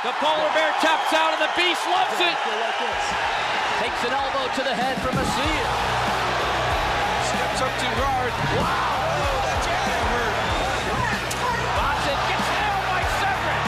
The polar bear taps out and the beast loves it. Takes an elbow to the head from Macias. Steps up too hard. Wow. Oh, that jab hurt. Boston gets nailed by Severn.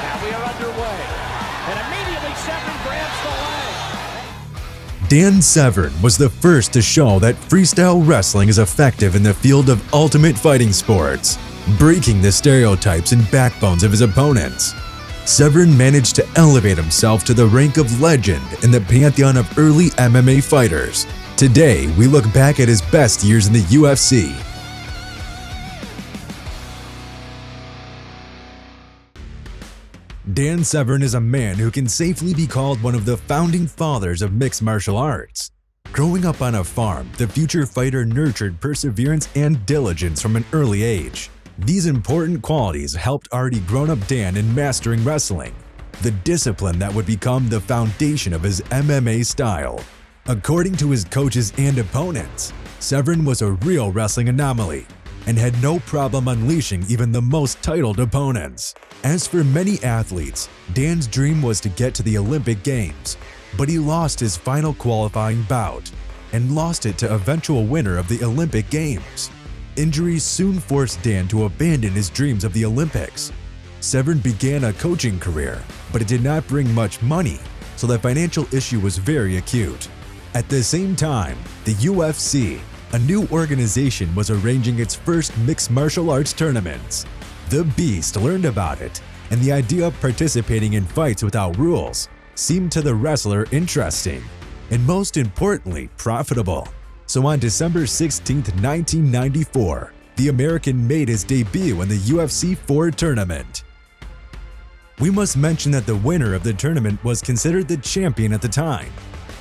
Now we are underway. And immediately Severn grabs the leg. Dan Severn was the first to show that freestyle wrestling is effective in the field of ultimate fighting sports, breaking the stereotypes and backbones of his opponents. Severn managed to elevate himself to the rank of legend in the pantheon of early MMA fighters. Today, we look back at his best years in the UFC. Dan Severn is a man who can safely be called one of the founding fathers of mixed martial arts. Growing up on a farm, the future fighter nurtured perseverance and diligence from an early age. These important qualities helped already grown-up Dan in mastering wrestling, the discipline that would become the foundation of his MMA style. According to his coaches and opponents, Severn was a real wrestling anomaly and had no problem unleashing even the most titled opponents. As for many athletes, Dan's dream was to get to the Olympic Games, but he lost his final qualifying bout and lost it to eventual winner of the Olympic Games. Injuries soon forced Dan to abandon his dreams of the Olympics. Severn began a coaching career, but it did not bring much money, so the financial issue was very acute. At the same time, the UFC, a new organization, was arranging its first mixed martial arts tournaments. The Beast learned about it, and the idea of participating in fights without rules seemed to the wrestler interesting, and most importantly, profitable. So on December 16, 1994, the American made his debut in the UFC 4 tournament. We must mention that the winner of the tournament was considered the champion at the time.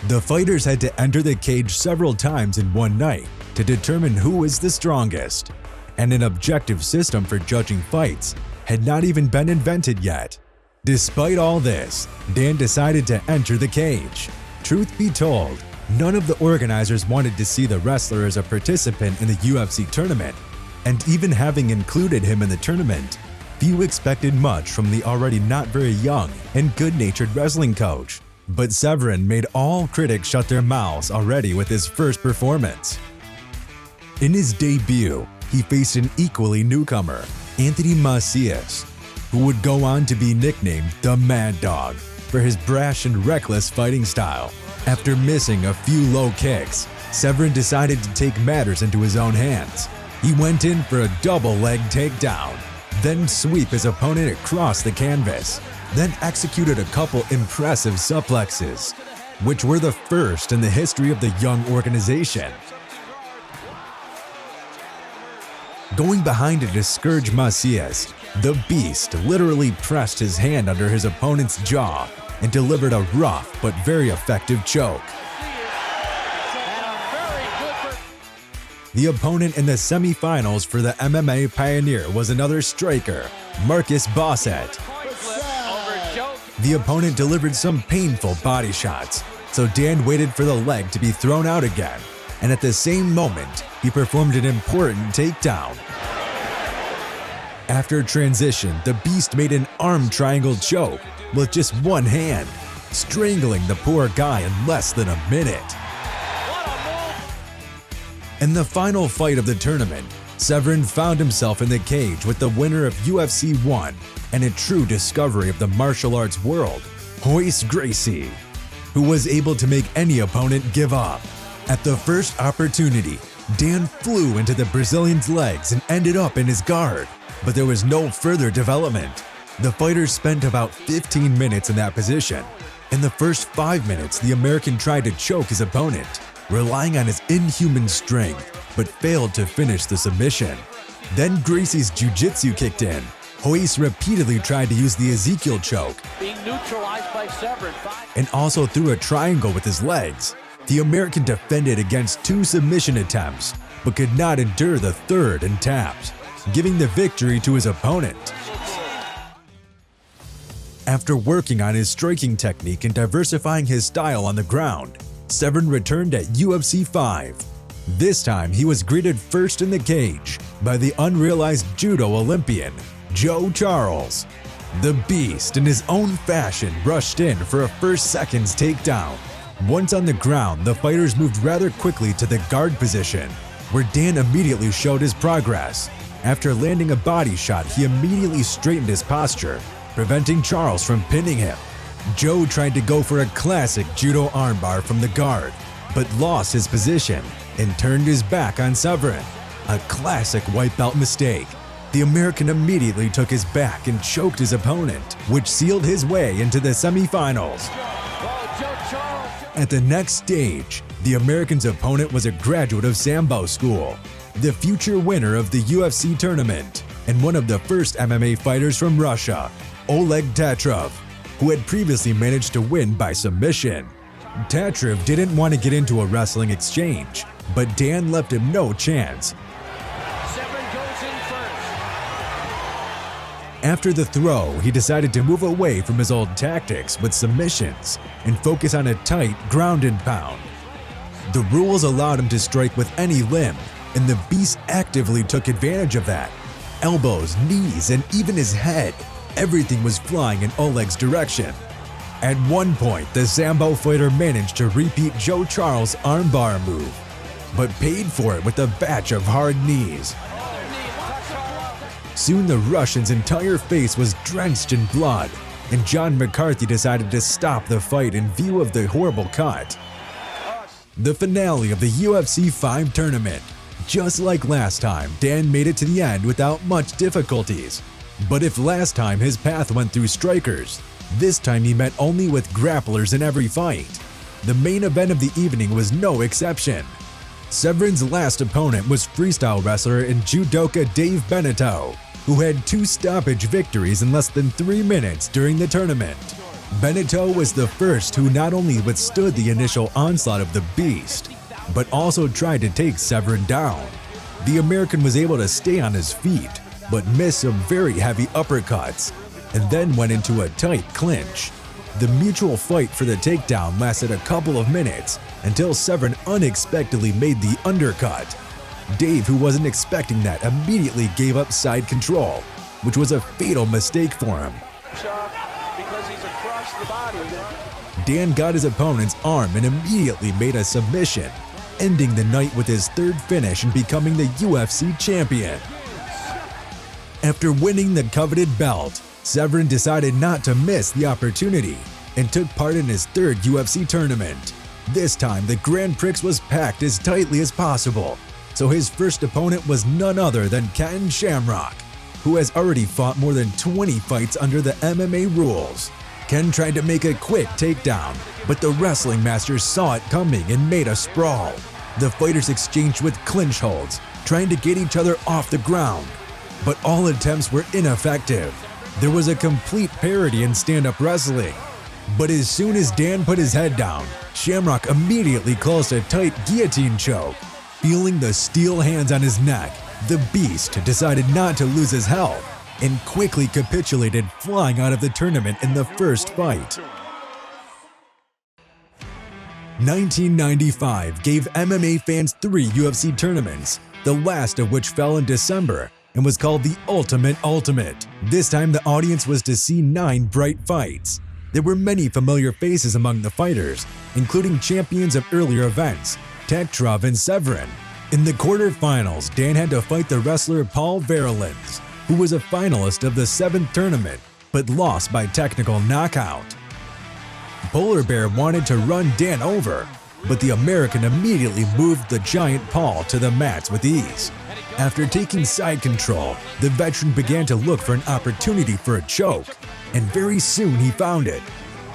The fighters had to enter the cage several times in one night to determine who is the strongest, and an objective system for judging fights had not even been invented yet. Despite all this, Dan decided to enter the cage. Truth be told, none of the organizers wanted to see the wrestler as a participant in the UFC tournament, and even having included him in the tournament, few expected much from the already not very young and good-natured wrestling coach. But Severn made all critics shut their mouths already with his first performance. In his debut, he faced an equally newcomer, Anthony Macias, who would go on to be nicknamed the Mad Dog for his brash and reckless fighting style. After missing a few low kicks, Severn decided to take matters into his own hands. He went in for a double leg takedown, then sweep his opponent across the canvas, then executed a couple impressive suplexes, which were the first in the history of the young organization. Going behind to discourage Macias, the Beast literally pressed his hand under his opponent's jaw and delivered a rough but very effective choke. The opponent in the semifinals for the MMA Pioneer was another striker, Marcus Bossett. The opponent delivered some painful body shots, so Dan waited for the leg to be thrown out again, and at the same moment, he performed an important takedown. After transition, the Beast made an arm triangle choke with just one hand, strangling the poor guy in less than a minute. In the final fight of the tournament, Severn found himself in the cage with the winner of UFC 1 and a true discovery of the martial arts world, Royce Gracie, who was able to make any opponent give up. At the first opportunity, Dan flew into the Brazilian's legs and ended up in his guard, but there was no further development. The fighters spent about 15 minutes in that position. In the first 5 minutes, the American tried to choke his opponent, relying on his inhuman strength, but failed to finish the submission. Then Gracie's jiu-jitsu kicked in. Royce repeatedly tried to use the Ezekiel choke, being neutralized by Severn. and also threw a triangle with his legs. The American defended against 2 submission attempts, but could not endure the third and tapped, giving the victory to his opponent. After working on his striking technique and diversifying his style on the ground, Severn returned at UFC 5. This time, he was greeted first in the cage by the unrealized judo Olympian, Joe Charles. The Beast, in his own fashion, rushed in for a first seconds takedown. Once on the ground, the fighters moved rather quickly to the guard position, where Dan immediately showed his progress. After landing a body shot, he immediately straightened his posture, preventing Charles from pinning him. Joe tried to go for a classic judo armbar from the guard, but lost his position and turned his back on Severn. A classic white belt mistake. The American immediately took his back and choked his opponent, which sealed his way into the semifinals. At the next stage, the American's opponent was a graduate of Sambo School, the future winner of the UFC tournament, and one of the first MMA fighters from Russia, Oleg Tatrov, who had previously managed to win by submission. Tatrov didn't want to get into a wrestling exchange, but Dan left him no chance. Severn goes in first. After the throw, he decided to move away from his old tactics with submissions and focus on a tight ground and pound. The rules allowed him to strike with any limb, and the Beast actively took advantage of that. Elbows, knees, and even his head, everything was flying in Oleg's direction. At one point, the Sambo fighter managed to repeat Joe Charles' armbar move, but paid for it with a batch of hard knees. Soon the Russian's entire face was drenched in blood, and John McCarthy decided to stop the fight in view of the horrible cut. The finale of the UFC 5 tournament. Just like last time, Dan made it to the end without much difficulties. But if last time his path went through strikers, this time he met only with grapplers in every fight. The main event of the evening was no exception. Severn's last opponent was freestyle wrestler and judoka Dave Beneteau, who had 2 stoppage victories in less than 3 minutes during the tournament. Beneteau was the first who not only withstood the initial onslaught of the Beast, but also tried to take Severn down. The American was able to stay on his feet, but missed some very heavy uppercuts, and then went into a tight clinch. The mutual fight for the takedown lasted a couple of minutes until Severn unexpectedly made the undercut. Dave, who wasn't expecting that, immediately gave up side control, which was a fatal mistake for him. Because he's across the body. Dan got his opponent's arm and immediately made a submission, ending the night with his 3rd finish and becoming the UFC champion. After winning the coveted belt, Severn decided not to miss the opportunity and took part in his 3rd UFC tournament. This time, the Grand Prix was packed as tightly as possible, so his first opponent was none other than Ken Shamrock, who has already fought more than 20 fights under the MMA rules. Ken tried to make a quick takedown, but the wrestling masters saw it coming and made a sprawl. The fighters exchanged with clinch holds, trying to get each other off the ground, but all attempts were ineffective. There was a complete parody in stand-up wrestling. But as soon as Dan put his head down, Shamrock immediately closed a tight guillotine choke. Feeling the steel hands on his neck, the Beast decided not to lose his health and quickly capitulated, flying out of the tournament in the first fight. 1995 gave MMA fans 3 UFC tournaments, the last of which fell in December and was called the Ultimate. This time the audience was to see 9 bright fights. There were many familiar faces among the fighters, including champions of earlier events, Tatrov and Severn. In the quarterfinals, Dan had to fight the wrestler Paul Verlins, who was a finalist of the 7th tournament, but lost by technical knockout. Polar Bear wanted to run Dan over, but the American immediately moved the giant Paul to the mats with ease. After taking side control, the veteran began to look for an opportunity for a choke, and very soon he found it.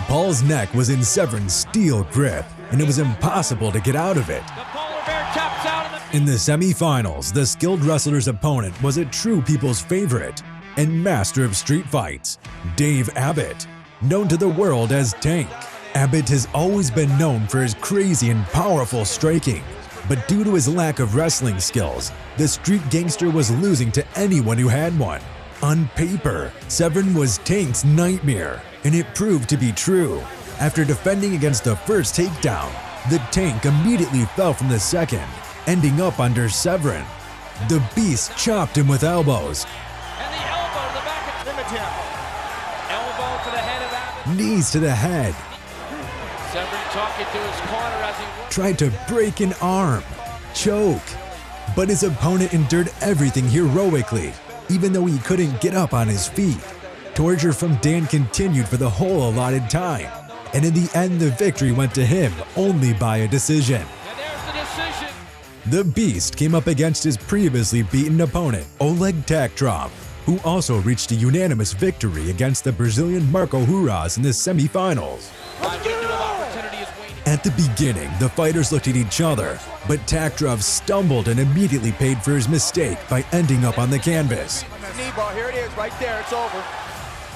Paul's neck was in Severn's steel grip, and it was impossible to get out of it. The Polar Bear taps out of the... In the semifinals, the skilled wrestler's opponent was a true people's favorite and master of street fights, Dave Abbott, known to the world as Tank. Abbott has always been known for his crazy and powerful striking, but due to his lack of wrestling skills, the street gangster was losing to anyone who had one. On paper, Severn was Tank's nightmare, and it proved to be true. After defending against the first takedown, the Tank immediately fell from the second, ending up under Severn. The Beast chopped him with elbows, And the elbow to the back of to the head of Abbott. Knees to the head. Severn talking to his corner as he Tried to break an arm. Choke. But his opponent endured everything heroically, even though he couldn't get up on his feet. Torture from Dan continued for the whole allotted time, and in the end the victory went to him only by a decision. And there's the decision. The Beast came up against his previously beaten opponent, Oleg Taktarov, who also reached a unanimous victory against the Brazilian Marco Huras in the semifinals. Window of opportunity is waiting. At the beginning, the fighters looked at each other, but Taktarov stumbled and immediately paid for his mistake by ending up on the canvas. Knee ball, here it is, right there, it's over.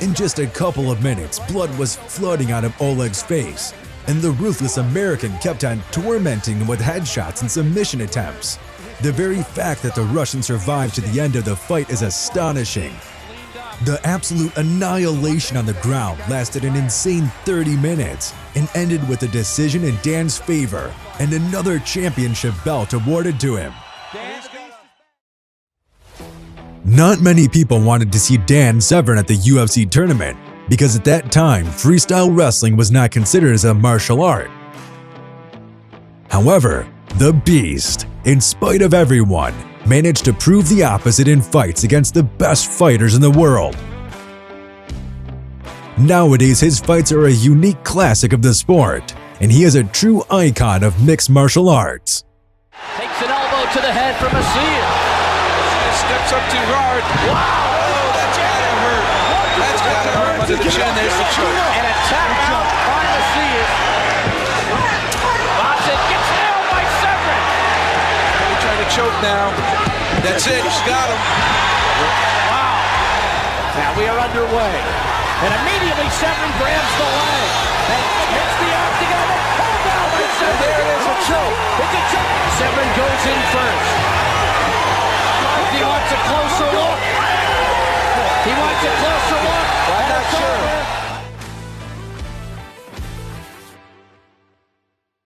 In just a couple of minutes, blood was flooding out of Oleg's face, and the ruthless American kept on tormenting him with headshots and submission attempts. The very fact that the Russian survived to the end of the fight is astonishing. The absolute annihilation on the ground lasted an insane 30 minutes and ended with a decision in Dan's favor and another championship belt awarded to him. Not many people wanted to see Dan Severn at the UFC tournament because at that time, freestyle wrestling was not considered as a martial art. However, the Beast, in spite of everyone, managed to prove the opposite in fights against the best fighters in the world. Nowadays, his fights are a unique classic of the sport, and he is a true icon of mixed martial arts. Takes an elbow to the head from Macias. Steps up too hard. Wow! Oh, that's gotta hurt. That's gotta hurt under the chin. There's the choke. And a tap out by Macias. Watson gets nailed by Severn. He's trying to choke now. That's it. He's got him. Wow. Now we are underway. And immediately Severn grabs the leg. And hits the arm together. Hold down by Severn. There it is, a choke. It's a choke. Severn goes in first. He wants a closer look. He wants a closer